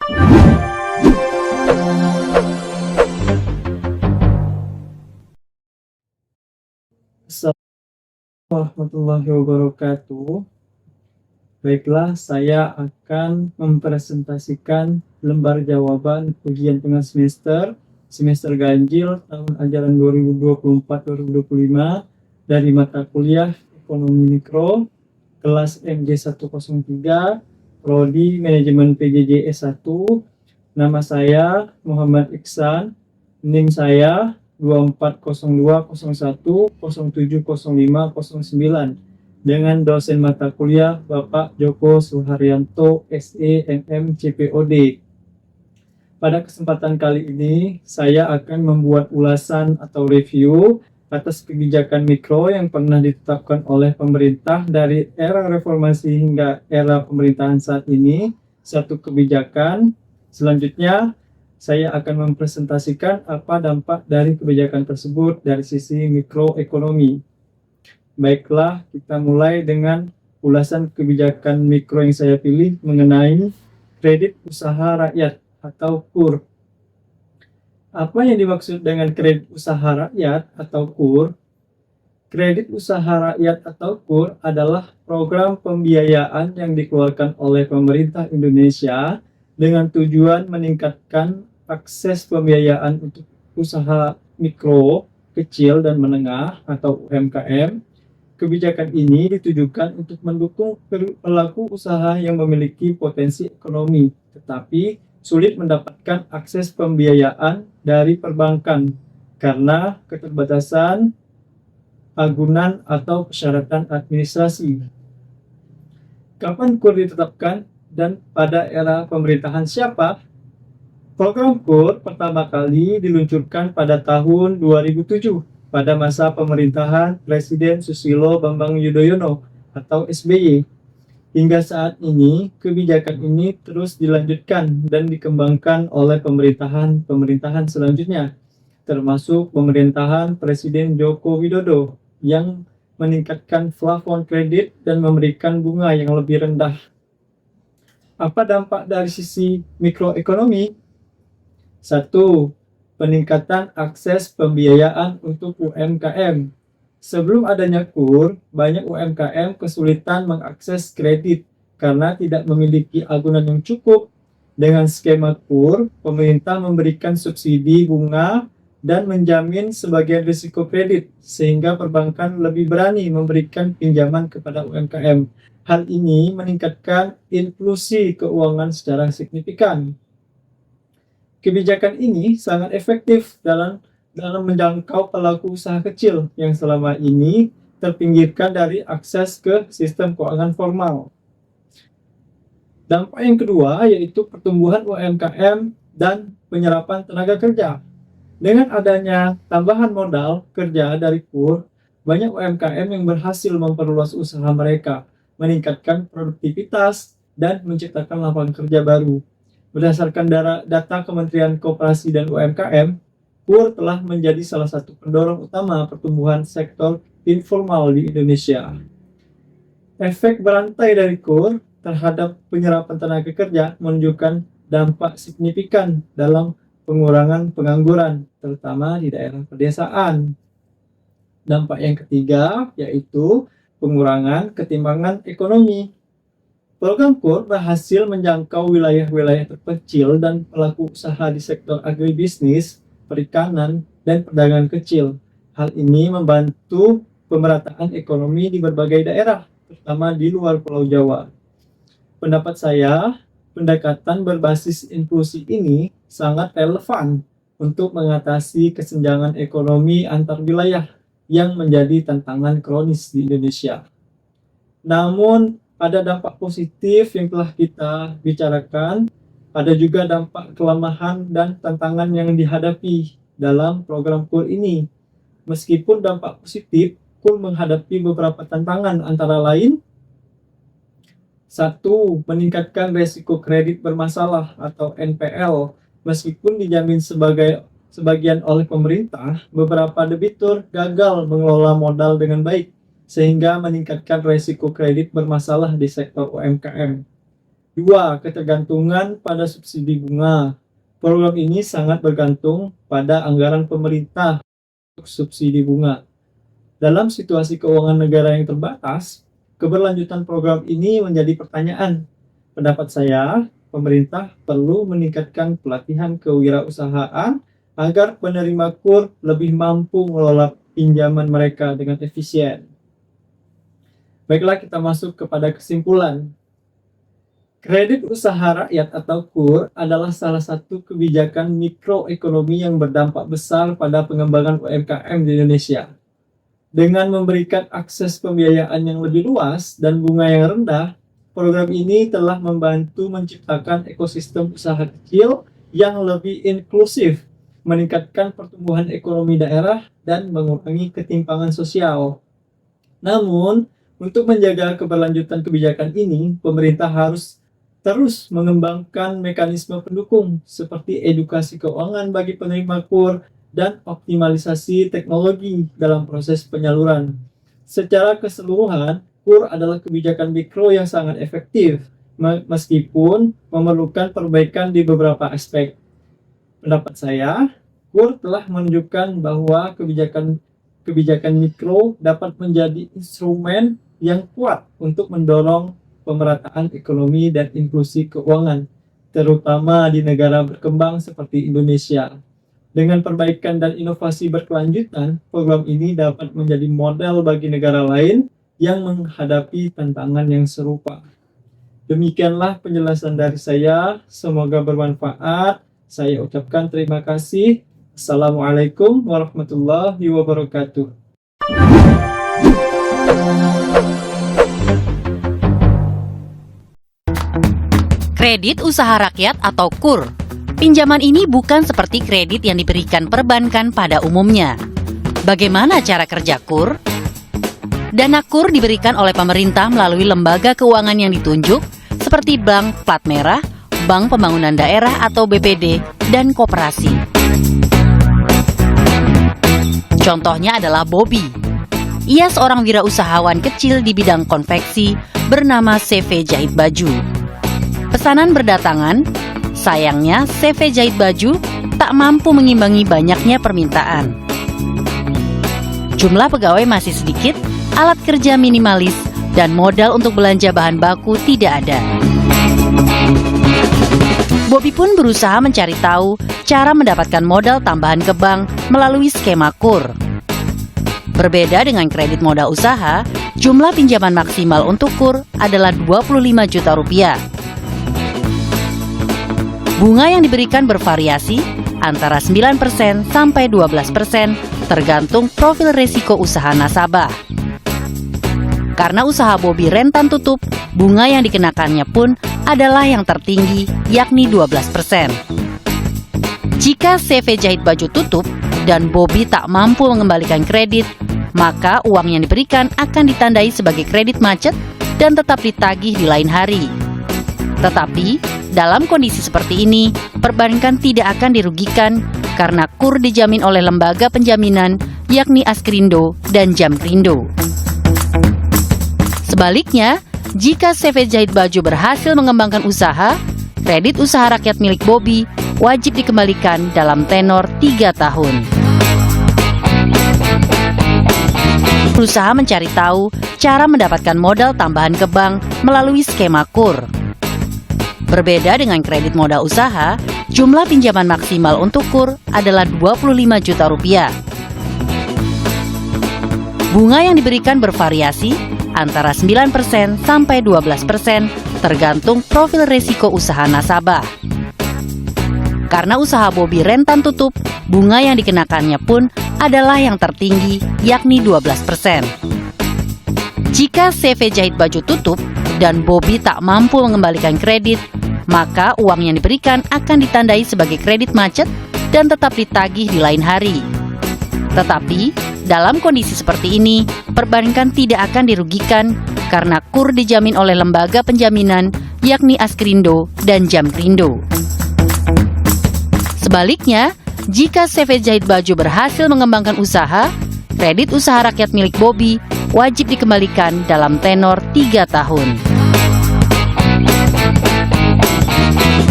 Assalamualaikum warahmatullahi wabarakatuh. Baiklah, saya akan mempresentasikan lembar jawaban ujian tengah semester ganjil tahun ajaran 2024-2025 dari mata kuliah Ekonomi Mikro, kelas MJ103, Prodi Manajemen PJJ S1. Nama saya Muhammad Iksan, NIM saya 240201070509 dengan dosen mata kuliah Bapak Joko Suharyanto SE MM CPOD. Pada kesempatan kali ini saya akan membuat ulasan atau review atas kebijakan mikro yang pernah ditetapkan oleh pemerintah dari era reformasi hingga era pemerintahan saat ini, satu kebijakan. Selanjutnya saya akan mempresentasikan apa dampak dari kebijakan tersebut dari sisi mikroekonomi. Baiklah, kita mulai dengan ulasan kebijakan mikro yang saya pilih mengenai kredit usaha rakyat atau KUR. Apa yang dimaksud dengan kredit usaha rakyat atau KUR? Kredit usaha rakyat atau KUR adalah program pembiayaan yang dikeluarkan oleh pemerintah Indonesia dengan tujuan meningkatkan akses pembiayaan untuk usaha mikro, kecil, dan menengah atau UMKM. Kebijakan ini ditujukan untuk mendukung pelaku usaha yang memiliki potensi ekonomi, tetapi sulit mendapatkan akses pembiayaan dari perbankan karena keterbatasan agunan atau persyaratan administrasi. Kapan KUR ditetapkan dan pada era pemerintahan siapa? Program KUR pertama kali diluncurkan pada tahun 2007 pada masa pemerintahan Presiden Susilo Bambang Yudhoyono atau SBY. Hingga saat ini, kebijakan ini terus dilanjutkan dan dikembangkan oleh pemerintahan selanjutnya, termasuk pemerintahan Presiden Joko Widodo yang meningkatkan plafon kredit dan memberikan bunga yang lebih rendah. Apa dampak dari sisi mikroekonomi? 1. Peningkatan akses pembiayaan untuk UMKM. Sebelum adanya KUR, banyak UMKM kesulitan mengakses kredit karena tidak memiliki agunan yang cukup. Dengan skema KUR, pemerintah memberikan subsidi bunga dan menjamin sebagian risiko kredit, sehingga perbankan lebih berani memberikan pinjaman kepada UMKM. Hal ini meningkatkan inklusi keuangan secara signifikan. Kebijakan ini sangat efektif dalam menjangkau pelaku usaha kecil yang selama ini terpinggirkan dari akses ke sistem keuangan formal. Dampak yang kedua yaitu pertumbuhan UMKM dan penyerapan tenaga kerja. Dengan adanya tambahan modal kerja dari KUR, banyak UMKM yang berhasil memperluas usaha mereka, meningkatkan produktivitas, dan menciptakan lapangan kerja baru. Berdasarkan data Kementerian Koperasi dan UMKM, KUR telah menjadi salah satu pendorong utama pertumbuhan sektor informal di Indonesia. Efek berantai dari KUR terhadap penyerapan tenaga kerja menunjukkan dampak signifikan dalam pengurangan pengangguran, terutama di daerah pedesaan. Dampak yang ketiga yaitu pengurangan ketimpangan ekonomi. Program KUR berhasil menjangkau wilayah-wilayah terpencil dan pelaku usaha di sektor agribisnis, perikanan, dan perdagangan kecil. Hal ini membantu pemerataan ekonomi di berbagai daerah, terutama di luar Pulau Jawa. Pendapat saya, pendekatan berbasis inklusi ini sangat relevan untuk mengatasi kesenjangan ekonomi antar wilayah yang menjadi tantangan kronis di Indonesia. Namun, ada dampak positif yang telah kita bicarakan, ada juga dampak kelemahan dan tantangan yang dihadapi dalam program KUR ini. Meskipun dampak positif, KUR menghadapi beberapa tantangan antara lain: 1. Meningkatkan resiko kredit bermasalah atau NPL. Meskipun dijamin sebagian oleh pemerintah, beberapa debitur gagal mengelola modal dengan baik, sehingga meningkatkan resiko kredit bermasalah di sektor UMKM. 2. Ketergantungan pada subsidi bunga. Program ini sangat bergantung pada anggaran pemerintah untuk subsidi bunga. Dalam situasi keuangan negara yang terbatas, keberlanjutan program ini menjadi pertanyaan. Pendapat saya, pemerintah perlu meningkatkan pelatihan kewirausahaan agar penerima KUR lebih mampu mengelola pinjaman mereka dengan efisien. Baiklah, kita masuk kepada kesimpulan. Kredit usaha rakyat atau KUR adalah salah satu kebijakan mikroekonomi yang berdampak besar pada pengembangan UMKM di Indonesia. Dengan memberikan akses pembiayaan yang lebih luas dan bunga yang rendah, program ini telah membantu menciptakan ekosistem usaha kecil yang lebih inklusif, meningkatkan pertumbuhan ekonomi daerah, dan mengurangi ketimpangan sosial. Namun, untuk menjaga keberlanjutan kebijakan ini, pemerintah harus terus mengembangkan mekanisme pendukung seperti edukasi keuangan bagi penerima KUR dan optimalisasi teknologi dalam proses penyaluran. Secara keseluruhan, KUR adalah kebijakan mikro yang sangat efektif, meskipun memerlukan perbaikan di beberapa aspek. Pendapat saya, KUR telah menunjukkan bahwa kebijakan mikro dapat menjadi instrumen yang kuat untuk mendorong pemerataan ekonomi dan inklusi keuangan, terutama di negara berkembang seperti Indonesia. Dengan perbaikan dan inovasi berkelanjutan, program ini dapat menjadi model bagi negara lain yang menghadapi tantangan yang serupa. Demikianlah penjelasan dari saya, semoga bermanfaat. Saya ucapkan terima kasih. Assalamualaikum warahmatullahi wabarakatuh. Kredit usaha rakyat atau KUR. Pinjaman ini bukan seperti kredit yang diberikan perbankan pada umumnya. Bagaimana cara kerja KUR? Dana KUR diberikan oleh pemerintah melalui lembaga keuangan yang ditunjuk seperti Bank Plat Merah, Bank Pembangunan Daerah atau BPD, dan koperasi. Contohnya adalah Bobby. Ia seorang wirausahawan kecil di bidang konveksi bernama CV Jahit Baju. Pesanan berdatangan, sayangnya CV Jahit Baju tak mampu mengimbangi banyaknya permintaan. Jumlah pegawai masih sedikit, alat kerja minimalis, dan modal untuk belanja bahan baku tidak ada. Bobby pun berusaha mencari tahu cara mendapatkan modal tambahan ke bank melalui skema KUR. Berbeda dengan kredit modal usaha, jumlah pinjaman maksimal untuk KUR adalah 25 juta rupiah. Bunga yang diberikan bervariasi antara 9% sampai 12% tergantung profil risiko usaha nasabah. Karena usaha Bobby rentan tutup, bunga yang dikenakannya pun adalah yang tertinggi, yakni 12%. Jika CV Jahit Baju tutup dan Bobby tak mampu mengembalikan kredit, maka uang yang diberikan akan ditandai sebagai kredit macet dan tetap ditagih di lain hari. Tetapi, dalam kondisi seperti ini, perbankan tidak akan dirugikan karena KUR dijamin oleh lembaga penjaminan, yakni Askrindo dan Jamkrindo. Sebaliknya, jika CV Jahit Baju berhasil mengembangkan usaha, kredit usaha rakyat milik Bobby wajib dikembalikan dalam tenor 3 tahun. Berusaha mencari tahu cara mendapatkan modal tambahan ke bank melalui skema KUR. Berbeda dengan kredit modal usaha, jumlah pinjaman maksimal untuk KUR adalah 25 juta rupiah. Bunga yang diberikan bervariasi antara 9% sampai 12% tergantung profil risiko usaha nasabah. Karena usaha Bobby rentan tutup, bunga yang dikenakannya pun adalah yang tertinggi, yakni 12%. Jika CV Jahit Baju tutup dan Bobby tak mampu mengembalikan kredit, maka uang yang diberikan akan ditandai sebagai kredit macet dan tetap ditagih di lain hari. Tetapi, dalam kondisi seperti ini, perbankan tidak akan dirugikan karena KUR dijamin oleh lembaga penjaminan, yakni Askrindo dan Jamkrindo. Sebaliknya, jika CV Jahit Baju berhasil mengembangkan usaha, kredit usaha rakyat milik Bobby wajib dikembalikan dalam tenor 3 tahun.